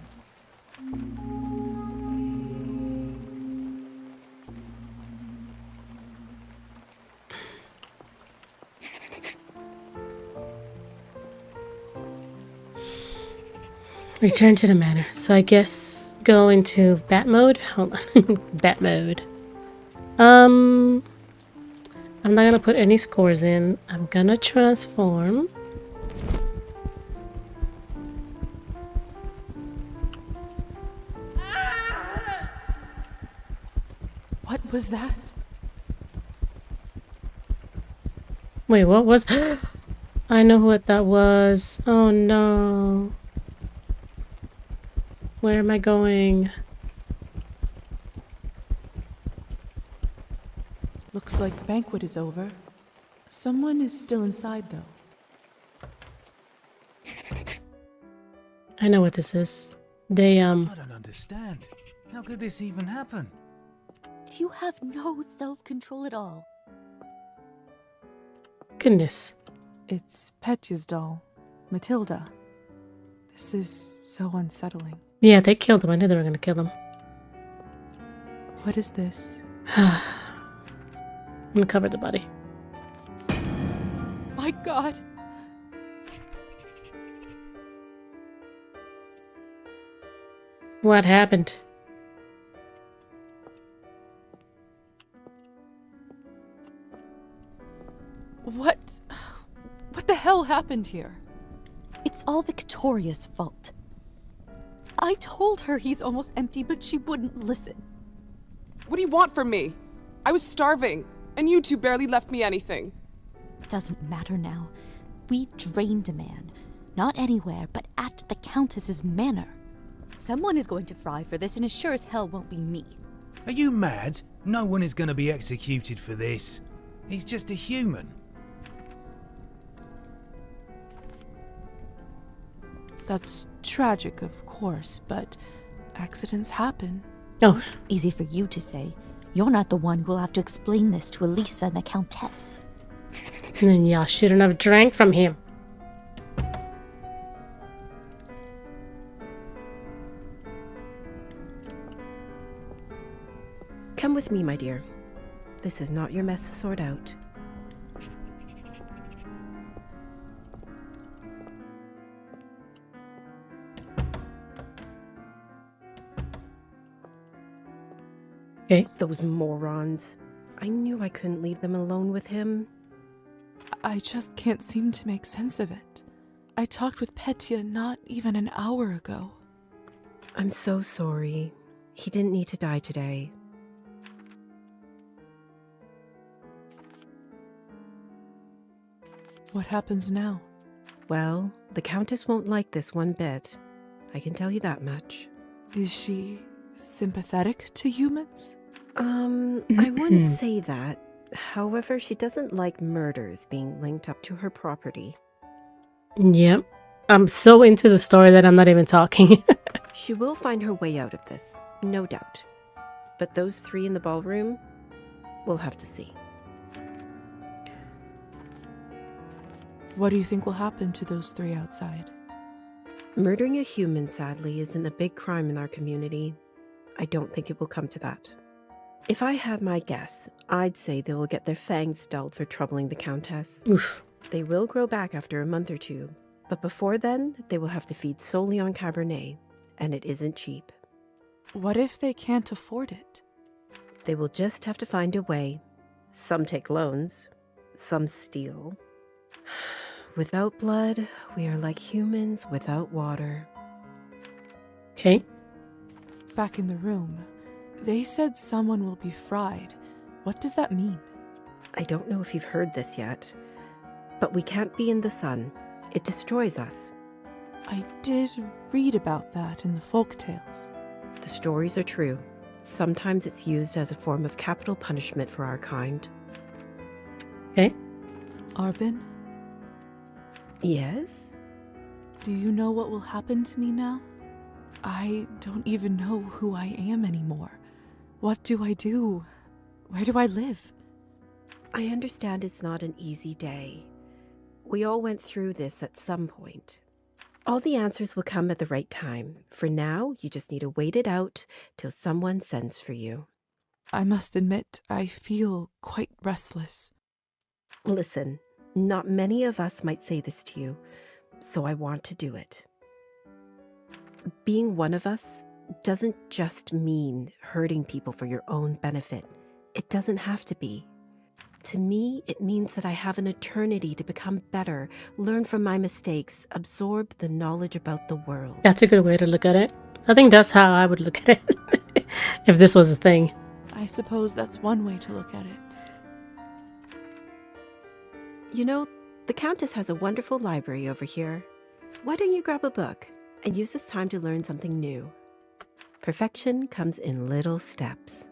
Return to the manor. So I guess go into bat mode. Hold on. Bat mode. I'm not gonna put any scores in. I'm gonna transform. was that? Wait, what was... I know what that was. Oh no. Where am I going? Looks like the banquet is over. Someone is still inside, though. I know what this is. They, I don't understand. How could this even happen? You have no self-control at all. Goodness. It's Petya's doll, Matilda. This is so unsettling. Yeah, they killed him. I knew they were gonna kill him. What is this? I'm gonna cover the body. My God! What happened? What the hell happened here? It's all Victoria's fault. I told her he's almost empty, but she wouldn't listen. What do you want from me? I was starving, and you two barely left me anything. Doesn't matter now. We drained a man. Not anywhere, but at the Countess's manor. Someone is going to fry for this, and it sure as hell won't be me. Are you mad? No one is going to be executed for this. He's just a human. That's tragic, of course, but accidents happen. Oh. Easy for you to say. You're not the one who'll have to explain this to Liza and the Countess. And then y'all shouldn't have drank from him. Come with me, my dear. This is not your mess to sort out. Okay. Those morons. I knew I couldn't leave them alone with him. I just can't seem to make sense of it. I talked with Petya not even an hour ago. I'm so sorry. He didn't need to die today. What happens now? Well, the Countess won't like this one bit. I can tell you that much. Is she sympathetic to humans? I wouldn't say that. However, she doesn't like murders being linked up to her property. Yep. I'm so into the story that I'm not even talking. She will find her way out of this, no doubt. But those three in the ballroom, we'll have to see. What do you think will happen to those three outside? Murdering a human, sadly, isn't a big crime in our community. I don't think it will come to that. If I had my guess, I'd say they will get their fangs dulled for troubling the Countess. Oof. They will grow back after a month or two, but before then, they will have to feed solely on Cabernet, and it isn't cheap. What if they can't afford it? They will just have to find a way. Some take loans, some steal. Without blood, we are like humans without water. Okay. Back in the room, they said someone will be fried. What does that mean? I don't know if you've heard this yet, but we can't be in the sun. It destroys us. I did read about that in the folk tales. The stories are true. Sometimes it's used as a form of capital punishment for our kind. Okay. Arbin? Yes? Do you know what will happen to me now? I don't even know who I am anymore. What do I do? Where do I live? I understand it's not an easy day. We all went through this at some point. All the answers will come at the right time. For now, you just need to wait it out till someone sends for you. I must admit, I feel quite restless. Listen, not many of us might say this to you, so I want to do it. Being one of us doesn't just mean hurting people for your own benefit. It doesn't have to be. To me, it means that I have an eternity to become better, learn from my mistakes, absorb the knowledge about the world. That's a good way to look at it. I think that's how I would look at it if this was a thing. I I suppose that's one way to look at it. You know, the Countess has a wonderful library over here. Why don't you grab a book and use this time to learn something new? Perfection comes in little steps.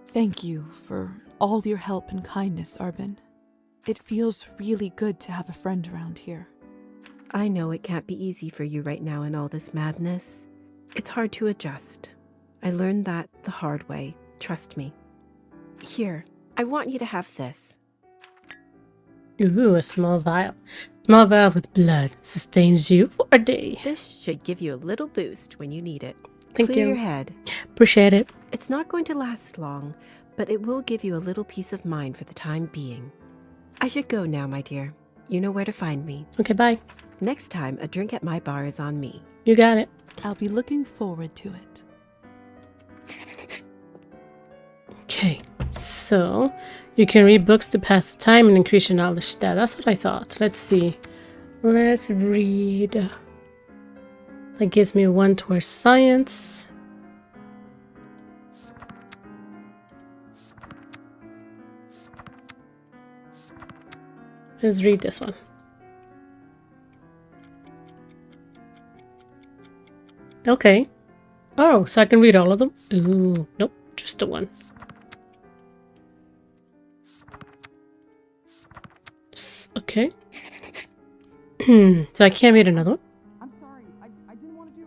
Thank you for all your help and kindness, Arbin. It feels really good to have a friend around here. I know it can't be easy for you right now in all this madness. It's hard to adjust. I learned that the hard way, trust me. Here, I want you to have this. Ooh, a small vial. Small vial with blood sustains you for a day. This should give you a little boost when you need it. Thank Clear you. your head. Appreciate it. It's not going to last long, but it will give you a little peace of mind for the time being. I should go now, my dear. You know where to find me. Okay, bye. Next time, a drink at my bar is on me. You got it. I'll be looking forward to it. Okay, so you can read books to pass the time and increase your knowledge stat. That's what I thought. Let's see. Let's read. That gives me 1 towards science. Let's read this one. Okay. Oh, so I can read all of them? Ooh, nope, just the one. Okay. So I can't read another one? I'm sorry. I didn't want to do...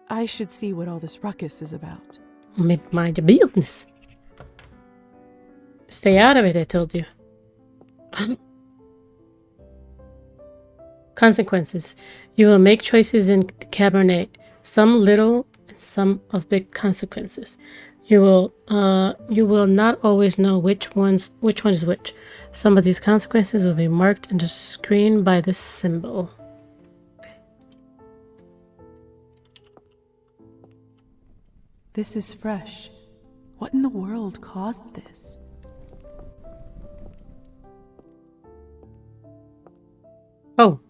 I should see what all this ruckus is about. Maybe mind your business. Stay out of it, I told you. Consequences. You will make choices in Cabernet. Some little and some of big consequences. You will not always know which one is which. Some of these consequences will be marked on the screen by this symbol. This is fresh. What in the world caused this? Oh.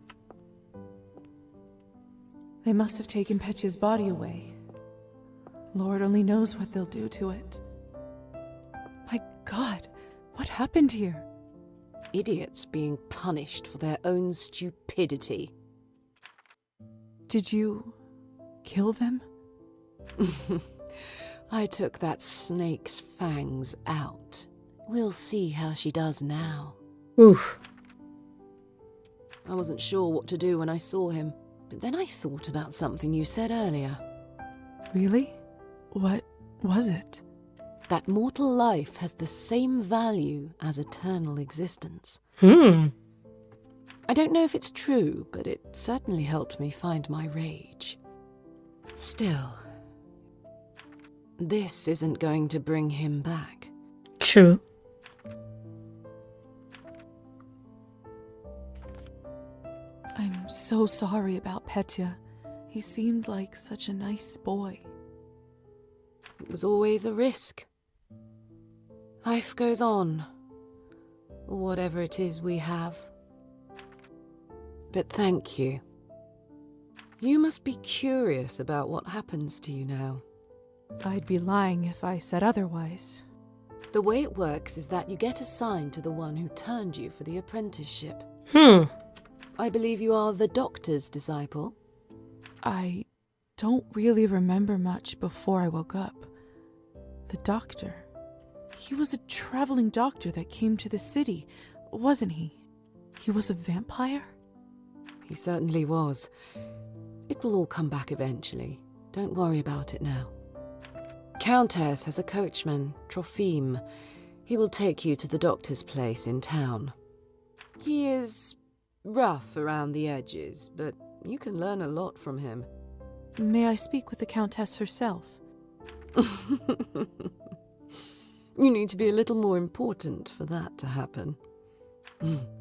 They must have taken Petya's body away. Lord only knows what they'll do to it. My God, what happened here? Idiots being punished for their own stupidity. Did you kill them? I took that snake's fangs out. We'll see how she does now. Oof. I wasn't sure what to do when I saw him, but then I thought about something you said earlier. Really? What was it? That mortal life has the same value as eternal existence. I don't know if it's true, but it certainly helped me find my rage. Still, this isn't going to bring him back. True. I'm so sorry about Petya. He seemed like such a nice boy. It was always a risk. Life goes on. Whatever it is we have. But thank you. You must be curious about what happens to you now. I'd be lying if I said otherwise. The way it works is that you get assigned to the one who turned you for the apprenticeship. I believe you are the doctor's disciple. I don't really remember much before I woke up. The doctor. He was a traveling doctor that came to the city, wasn't he? He was a vampire? He certainly was. It will all come back eventually. Don't worry about it now. Countess has a coachman, Trophime. He will take you to the doctor's place in town. He is rough around the edges, but you can learn a lot from him. May I speak with the Countess herself? You need to be a little more important for that to happen.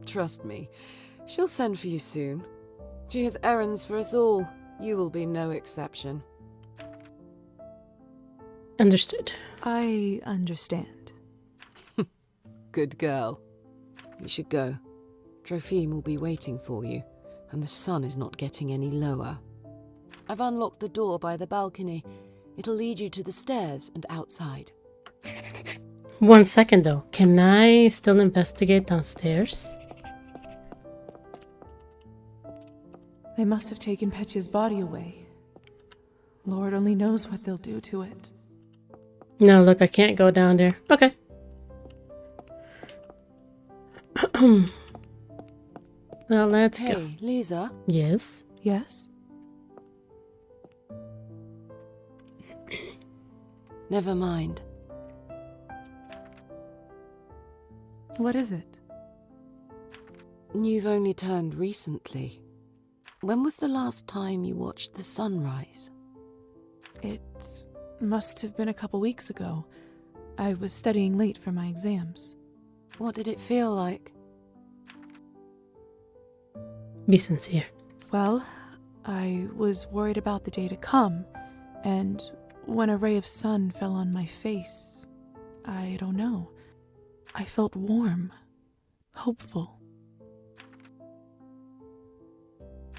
Trust me, she'll send for you soon. She has errands for us all. You will be no exception. Understood. I understand. Good girl. You should go. Trophime will be waiting for you, and the sun is not getting any lower. I've unlocked the door by the balcony. It'll lead you to the stairs and outside. 1 second though. Can I still investigate downstairs? They must have taken Petya's body away. Lord only knows what they'll do to it. No, look, I can't go down there. Okay. Well, let's go. Hey, Liza? Yes? Yes? Never mind. What is it? You've only turned recently. When was the last time you watched the sunrise? It must have been a couple weeks ago. I was studying late for my exams. What did it feel like? Be sincere. Well, I was worried about the day to come, and when a ray of sun fell on my face, I don't know. I felt warm, hopeful.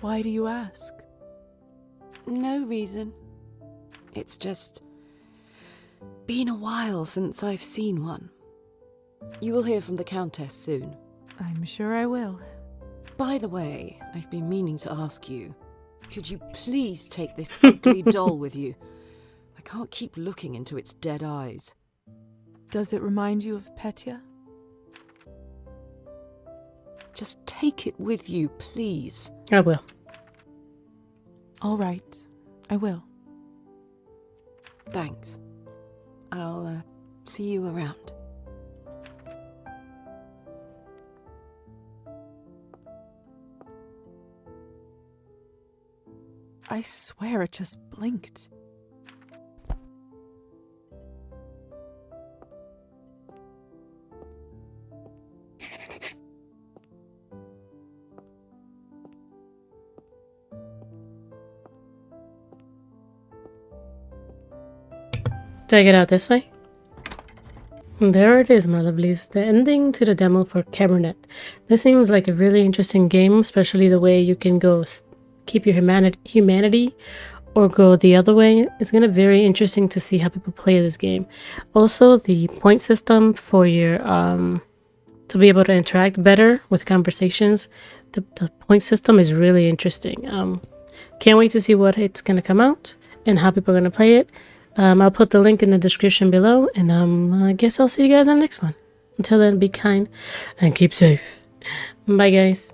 Why do you ask? No reason. It's just been a while since I've seen one. You will hear from the Countess soon. I'm sure I will. By the way, I've been meaning to ask you, could you please take this ugly doll with you? I can't keep looking into its dead eyes. Does it remind you of Petya? Just take it with you, please. I will. All right, I will. Thanks. I'll see you around. I swear it just blinked. Do I get out this way? There it is, my lovelies. The ending to the demo for Cabernet. This seems like a really interesting game, especially the way you can go keep your humanity or go the other way. It's gonna be very interesting to see how people play this game. Also, the point system for your to be able to interact better with conversations. The point system is really interesting. Can't wait to see what it's gonna come out and how people are gonna play it. I'll put the link in the description below, and I guess I'll see you guys on the next one. Until then, be kind and keep safe. Bye, guys.